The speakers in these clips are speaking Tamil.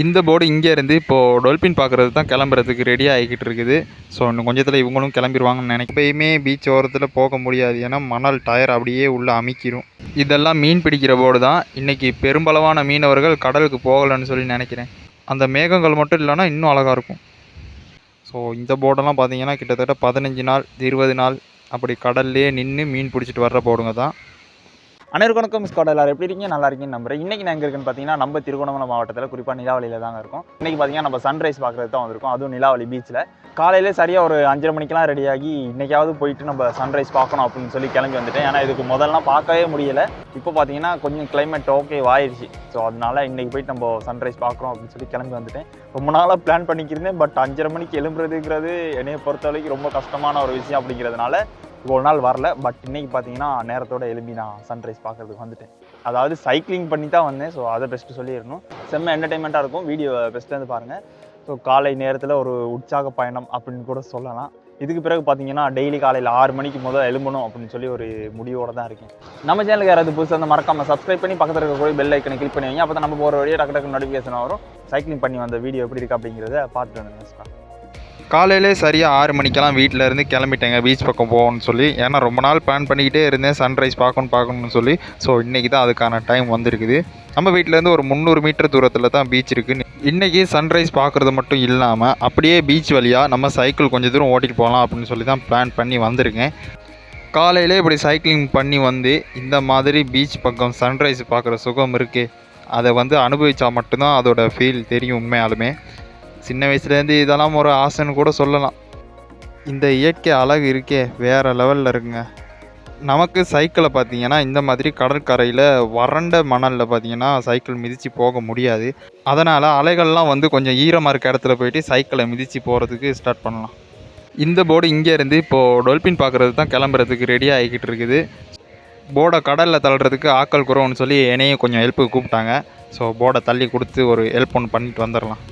இந்த போர்டு இங்கேருந்து இப்போது டொல்பின் பார்க்குறது தான் கிளம்புறதுக்கு ரெடியாக ஆகிக்கிட்டு இருக்குது. ஸோ இன்னும் கொஞ்சத்தில் இவங்களும் கிளம்பிடுவாங்கன்னு நினைக்கிறேன். எப்பயுமே பீச் ஓரத்தில் போக முடியாது, ஏன்னா மணல் டயர் அப்படியே உள்ளே அமிக்கிரும். இதெல்லாம் மீன் பிடிக்கிற போர்டு தான். இன்றைக்கி பெரும்பளவான மீனவர்கள் கடலுக்கு போகலைன்னு சொல்லி நினைக்கிறேன். அந்த மேகங்கள் மட்டும் இல்லைன்னா இன்னும் அழகாக இருக்கும். ஸோ இந்த போர்டெல்லாம் பார்த்தீங்கன்னா கிட்டத்தட்ட 15 நாள் 20 நாள் அப்படி கடல்லே நின்று மீன் பிடிச்சிட்டு வர்ற போர்டுங்க தான். அனைவருக்கும் வணக்கம். ஸ்காட் எல்லாரும் எப்படி இருக்கீங்க? நல்லா இருக்கீங்கன்னு நம்புறேன். இன்றைக்கி நான் எங்கே இருக்குன்னு பார்த்தீங்கன்னா நம்ம திருவண்ணாமலை மாவட்டத்தில் குறிப்பாக நிலாவளியில் தாங்க இருக்கும். இன்றைக்கி பார்த்தீங்கன்னா நம்ம சன்ரைஸ் பார்க்குறது தான் வந்திருக்கோம், அதுவும் நிலாவளி பீச்சில். காலையிலே சரியாக ஒரு 5:30 மணிக்கெலாம் ரெடியாகி இன்றைக்காவது போயிட்டு நம்ம சன்ரைஸ் பார்க்கணும் அப்படின்னு சொல்லி கிளம்பி வந்துட்டேன். ஏன்னா இதுக்கு முதல்லாம் பார்க்கவே முடியலை. இப்போ பார்த்தீங்கன்னா கொஞ்சம் கிளைமேட் ஓகே ஆயிடுச்சு. ஸோ அதனால் இன்றைக்கி போயிட்டு நம்ம சன்ரைஸ் பார்க்குறோம் அப்படின்னு சொல்லி கிளம்பி வந்துட்டேன். ரொம்ப நாளாக பிளான் பண்ணிக்கிருந்தேன். பட் 5:30 மணிக்கு எழும்புறதுங்கிறது என்னையை பொறுத்த வரைக்கும் ரொம்ப கஷ்டமான ஒரு விஷயம் அப்படிங்கிறதுனால ஒரு நாள் வரல. பட் இன்றைக்கி பார்த்தீங்கன்னா நேரத்தோடு எழுப்பி நான் சன்ரைஸ் பார்க்குறதுக்கு வந்துட்டேன். அதாவது சைக்கிளிங் பண்ணி தான் வந்தேன். ஸோ அதை பெஸ்ட்டு சொல்லிடணும். செம்ம என்டர்டைன்மெண்ட்டாக இருக்கும். வீடியோ பெஸ்ட்லேருந்து பாருங்கள். ஸோ காலை நேரத்தில் ஒரு உற்சாக பயணம் அப்படின்னு கூட சொல்லலாம். இதுக்கு பிறகு பார்த்தீங்கன்னா டெய்லி காலையில் 6 மணிக்கு முதல் எழும்பணும் அப்படின்னு சொல்லி ஒரு முடிவோடு தான் இருக்கேன். நம்ம சேனலுக்கு யாராவது புதுசாக வந்து மறக்காமல் சப்ஸ்கிரைப் பண்ணி பக்கத்தில் இருக்கக்கூடிய பெல் ஐக்கனை கிளிக் பண்ணி வைங்க. அப்போ தான் நம்ம போகிற வழியாக டக்கு டக்கு நோட்டிஃபிகேஷன் வரும். சைக்கிளிங் பண்ணி வந்த வீடியோ எப்படி இருக்குது அப்படிங்கிறத பார்த்துட்டு வந்துடுங்க. காலையிலே சரியாக 6 மணிக்கெல்லாம் வீட்டிலேருந்து கிளம்பிட்டேங்க பீச் பக்கம் போகணும்னு சொல்லி. ஏன்னா ரொம்ப நாள் பிளான் பண்ணிக்கிட்டே இருந்தேன் சன்ரைஸ் பார்க்கணும்னு சொல்லி. ஸோ இன்றைக்கி தான் அதுக்கான டைம் வந்திருக்குது. நம்ம வீட்டிலேருந்து ஒரு 300 மீட்டர் தூரத்தில் தான் பீச் இருக்குது. இன்றைக்கி சன்ரைஸ் பார்க்குறது மட்டும் இல்லாமல் அப்படியே பீச் வழியாக நம்ம சைக்கிள் கொஞ்சம் தூரம் ஓட்டிகிட்டு போகலாம் அப்படின்னு சொல்லி தான் பிளான் பண்ணி வந்திருக்கேன். காலையிலே இப்படி சைக்கிளிங் பண்ணி வந்து இந்த மாதிரி பீச் பக்கம் சன்ரைஸ் பார்க்குற சுகம் இருக்குது. அதை அனுபவித்தா மட்டும்தான் அதோட ஃபீல் தெரியும். உண்மையாலுமே சின்ன வயசுலேருந்து இதெல்லாம் ஒரு ஆசைன்னு கூட சொல்லலாம். இந்த இயற்கை அழகு இருக்கே வேறு லெவலில் இருக்குங்க. நமக்கு சைக்கிளை பார்த்திங்கன்னா இந்த மாதிரி கடற்கரையில் வறண்ட மணலில் பார்த்திங்கன்னா சைக்கிள் மிதித்து போக முடியாது. அதனால் அலைகள்லாம் கொஞ்சம் ஈரமாக இருக்க இடத்துல போயிட்டு சைக்கிளை மிதித்து போகிறதுக்கு ஸ்டார்ட் பண்ணலாம். இந்த போர்டு இங்கேருந்து இப்போது டொல்பின் பார்க்குறது தான் கிளம்புறதுக்கு ரெடியாக ஆகிக்கிட்டு இருக்குது. போர்டை கடலில் தள்ளுறதுக்கு ஆக்கள் குறவுன்னு சொல்லி என்னையும் கொஞ்சம் ஹெல்ப்புக்கு கூப்பிட்டாங்க. ஸோ போர்டை தள்ளி கொடுத்து ஒரு ஹெல்ப் ஒன்று பண்ணிட்டு வந்துடலாம்.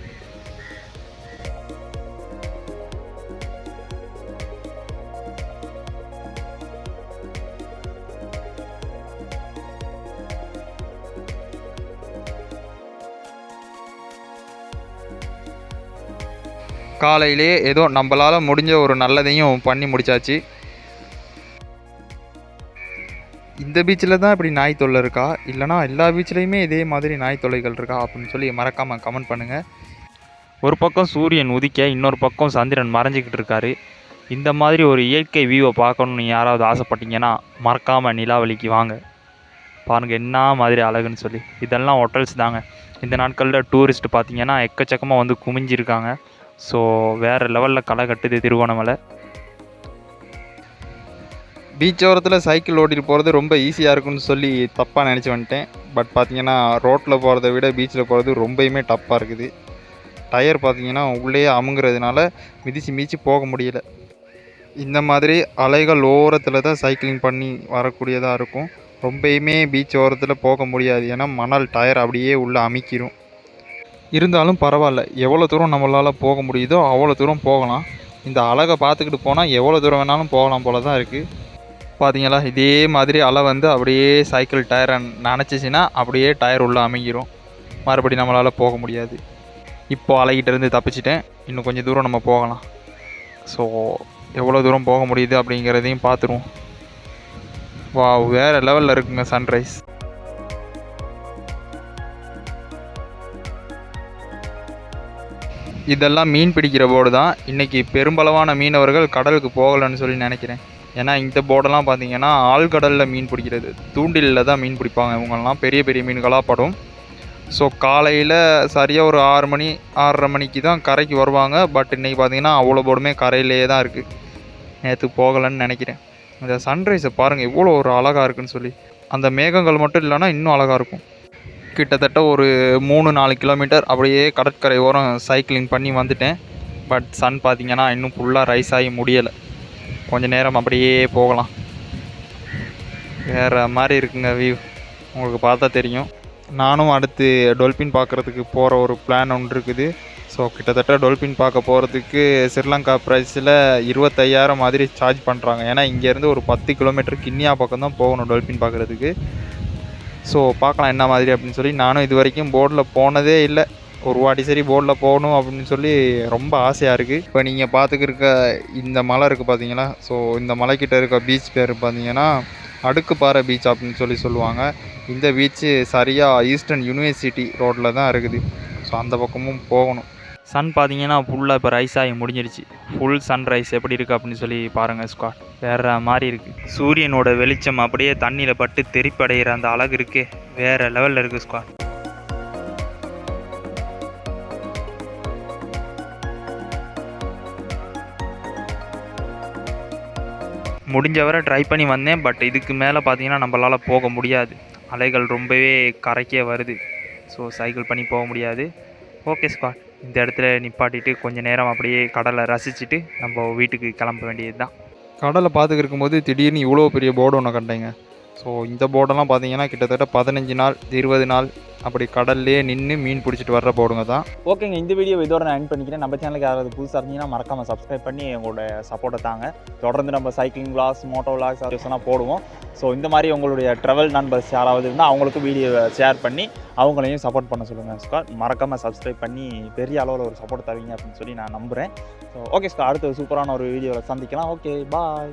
காலையிலே ஏதோ நம்மளால் முடிஞ்ச ஒரு நல்லதையும் பண்ணி முடித்தாச்சு. இந்த பீச்சில் தான் இப்படி நாய் தொல்லை இருக்கா, இல்லைனா எல்லா பீச்சிலையுமே இதே மாதிரி நாய் தொல்லைகள் இருக்கா அப்படின்னு சொல்லி மறக்காமல் கமெண்ட் பண்ணுங்கள். ஒரு பக்கம் சூரியன் உதிக்க, இன்னொரு பக்கம் சந்திரன் மறைஞ்சிக்கிட்டு இருக்காரு. இந்த மாதிரி ஒரு இயற்கை வியூவை பார்க்கணுன்னு யாராவது ஆசைப்பட்டீங்கன்னா மறக்காமல் நிலாவளிக்கு வாங்க. பாருங்கள் என்ன மாதிரி அழகுன்னு சொல்லி. இதெல்லாம் ஹோட்டல்ஸ் தாங்க. இந்த நாட்களில் டூரிஸ்ட் பார்த்திங்கன்னா எக்கச்சக்கமாக குமிஞ்சிருக்காங்க. ஸோ வேறு லெவலில் களை கட்டுது திருவண்ணாமலை. பீச் ஓரத்தில் சைக்கிள் ஓட்டிட்டு போகிறது ரொம்ப ஈஸியாக இருக்குன்னு சொல்லி தப்பாக நினச்சி வந்துட்டேன். பட் பார்த்திங்கன்னா ரோட்டில் போகிறத விட பீச்சில் போகிறது ரொம்பவுமே டஃப்பாக இருக்குது. டயர் பார்த்திங்கன்னா உள்ளேயே அமுங்கிறதுனால மிதித்து போக முடியல. இந்த மாதிரி அலைகள் ஓரத்தில் தான் சைக்கிளிங் பண்ணி வரக்கூடியதாக இருக்கும். ரொம்பவுமே பீச் ஓரத்தில் போக முடியாது, ஏன்னா மணல் டயர் அப்படியே உள்ளே அமிக்கிரும். இருந்தாலும் பரவாயில்ல, எவ்வளோ தூரம் நம்மளால் போக முடியுதோ அவ்வளோ தூரம் போகலாம். இந்த அழகை பார்த்துக்கிட்டு போனால் எவ்வளோ தூரம் வேணாலும் போகலாம் போல தான் இருக்குது. பார்த்தீங்களா, இதே மாதிரி அலை அப்படியே சைக்கிள் டயரை நனைச்சிச்சின்னா அப்படியே டயர் உள்ளே அமைங்கிரும். மறுபடி நம்மளால் போக முடியாது. இப்போது அலைகிட்டேருந்து தப்பிச்சிட்டேன். இன்னும் கொஞ்சம் தூரம் நம்ம போகலாம். ஸோ எவ்வளோ தூரம் போக முடியுது அப்படிங்கிறதையும் பார்த்துருவோம். வா, வேறு லெவலில் இருக்குங்க சன்ரைஸ். இதெல்லாம் மீன் பிடிக்கிற போர்டு தான். இன்றைக்கி பெரும்பளவான மீனவர்கள் கடலுக்கு போகலைன்னு சொல்லி நினைக்கிறேன். ஏன்னா இந்த போர்டெல்லாம் பார்த்திங்கன்னா ஆழ்கடலில் மீன் பிடிக்கிறது, தூண்டிலில் தான் மீன் பிடிப்பாங்க. இவங்கெல்லாம் பெரிய பெரிய மீன்களாக படும். ஸோ காலையில் சரியாக ஒரு 6 மணி 6:30 மணிக்கு தான் கரைக்கு வருவாங்க. பட் இன்றைக்கி பார்த்திங்கன்னா அவ்வளோ போர்டுமே கரையிலேயே தான் இருக்குது. நேற்று போகலைன்னு நினைக்கிறேன். இந்த சன்ரைஸை பாருங்கள் எவ்வளோ ஒரு அழகாக இருக்குன்னு சொல்லி. அந்த மேகங்கள் மட்டும் இல்லைன்னா இன்னும் அழகாக இருக்கும். கிட்டத்தட்ட ஒரு 3-4 கிலோமீட்டர் அப்படியே கடற்கரை ஓரம் சைக்கிளிங் பண்ணி வந்துட்டேன். பட் சன் பார்த்திங்கன்னா இன்னும் ஃபுல்லாக ரைஸ் ஆகி முடியலை. கொஞ்சம் நேரம் அப்படியே போகலாம். வேறு மாதிரி இருக்குங்க வியூ, உங்களுக்கு பார்த்தா தெரியும். நானும் அடுத்து டொல்பின் பார்க்குறதுக்கு போகிற ஒரு பிளான் ஒன்று இருக்குது. ஸோ கிட்டத்தட்ட டொல்பின் பார்க்க போகிறதுக்கு ஸ்ரீலங்கா ப்ரைஸில் 25,000 மாதிரி சார்ஜ் பண்ணுறாங்க. ஏன்னா இங்கேருந்து ஒரு 10 கிலோமீட்டர் கிண்ணியா பக்கம் தான் போகணும் டொல்பின் பார்க்குறதுக்கு. ஸோ பார்க்கலாம் என்ன மாதிரி அப்படின்னு சொல்லி. நானும் இது வரைக்கும் போர்டில் போனதே இல்லை. ஒரு வாட்டி சரி போட்டில் போகணும் அப்படின்னு சொல்லி ரொம்ப ஆசையாக இருக்குது. இப்போ நீங்கள் பார்த்துக்கிருக்க இந்த மலை இருக்குது பார்த்தீங்களா, ஸோ இந்த மலைக்கிட்ட இருக்க பீச் பேர் பார்த்தீங்கன்னா அடுக்குப்பாறை பீச் அப்படின்னு சொல்லி சொல்லுவாங்க. இந்த பீச்சு சரியாக ஈஸ்டர்ன் யூனிவர்சிட்டி ரோட்டில் தான் இருக்குது. ஸோ அந்த பக்கமும் போகணும். சன் பார்த்தீங்கன்னா ஃபுல்லாக இப்போ ரைஸ் ஆகி முடிஞ்சிருச்சு. ஃபுல் சன்ரைஸ் எப்படி இருக்குது அப்படின்னு சொல்லி பாருங்கள் ஸ்காட். வேறு மாதிரி இருக்குது. சூரியனோட வெளிச்சம் அப்படியே தண்ணியில் பட்டு தெறிப்படைகிற அந்த அழகு இருக்கே, வேறு லெவலில் இருக்குது ஸ்காட். முடிஞ்ச வரை ட்ரை பண்ணி வந்தேன். பட் இதுக்கு மேலே பார்த்தீங்கன்னா நம்மளால் போக முடியாது. அலைகள் ரொம்பவே கரைக்கே வருது. ஸோ சைக்கிள் பண்ணி போக முடியாது. ஓகே ஸ்காட், இந்த இடத்துல நிப்பாட்டிட்டு கொஞ்சம் நேரம் அப்படியே கடலை ரசிச்சுட்டு நம்ம வீட்டுக்கு கிளம்ப வேண்டியது தான். கடலை பார்த்துக்கு இருக்கும்போது திடீர்னு இவ்வளோ பெரிய போர்டு ஒன்று கண்டேங்க. ஸோ இந்த போர்டெல்லாம் பார்த்தீங்கன்னா கிட்டத்தட்ட 15 நாள் 20 நாள் அப்படி கடல்லே நின்று மீன் பிடிச்சிட்டு வர்ற போடுங்க தான். ஓகேங்க, இந்த வீடியோ இதோட நான் எண்ட் பண்ணிக்கிறேன். நம்ம சேனலுக்கு யாராவது புதுசாக இருந்தீங்கன்னா மறக்காமல் சப்ஸ்கிரைப் பண்ணி உங்களோட சப்போர்ட்டை தாங்க. தொடர்ந்து நம்ம சைக்கிளிங் விளாக்ஸ், மோட்டோ விளாக்ஸ் அதெல்லாம் போடுவோம். ஸோ இந்த மாதிரி உங்களுடைய ட்ராவல் நண்பர்ஸ் யாராவது இருந்தால் அவங்களுக்கும் வீடியோவை ஷேர் பண்ணி அவங்களையும் சப்போர்ட் பண்ண சொல்லுங்கள் ஸ்காட். மறக்காமல் சப்ஸ்கிரைப் பண்ணி பெரிய அளவில் ஒரு சப்போர்ட் தருவீங்க அப்படின்னு சொல்லி நான் நம்புகிறேன். ஸோ ஓகே ஸ்காட், அடுத்த சூப்பரான ஒரு வீடியோவில் சந்திக்கலாம். ஓகே, பாய்.